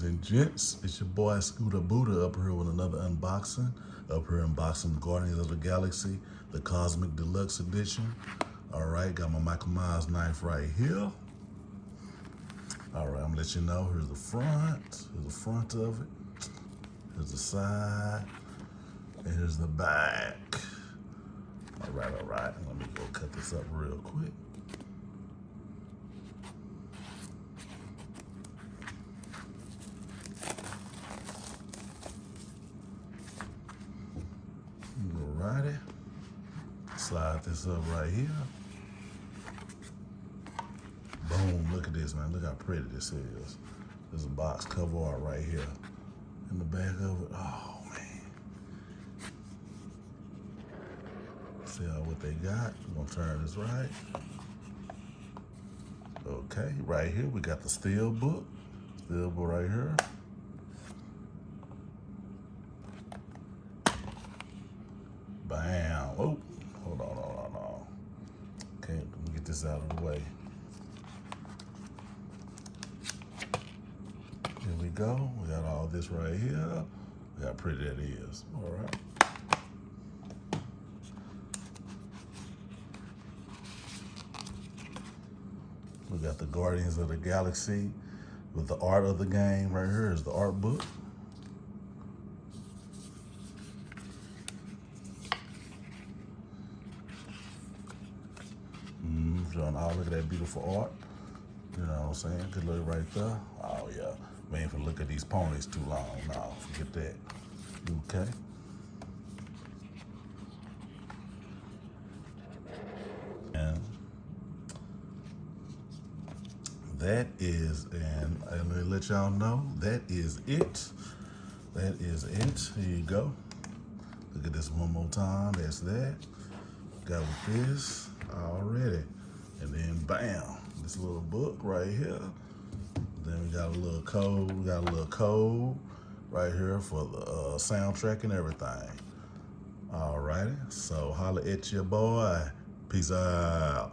Ladies and gents, it's your boy SCOOTA BOOTA up here with another unboxing. Up here unboxing Guardians of the Galaxy, the Cosmic Deluxe Edition. All right, got my Michael Myers knife right here. All right, I'm gonna let you know, here's the front. Here's the front of it. Here's the side. And here's the back. All right. Let me go cut this up real quick. Alrighty. Slide this up right here. Boom, look at this, man. Look how pretty this is. There's a box cover art right here. In the back of it, oh man. See what they got. We're gonna turn this right. Okay, right here we got the steel book. Steel book right here. Bam. Oh, hold on. Okay, let me get this out of the way. Here we go. We got all this right here. Look how pretty that is. All right. We got the Guardians of the Galaxy with the art of the game right here. Is the art book. Look at that beautiful art. You know what I'm saying? Good look right there. Oh yeah. Man, if you look at these ponies too long. No, forget that. Okay. And that is, and let me let y'all know, that is it. That is it. Here you go. Look at this one more time. That's that. Got with this already. And then bam, this little book right here. Then we got a little code. We got a little code right here for the soundtrack and everything. Alrighty, so holla at your boy. Peace out.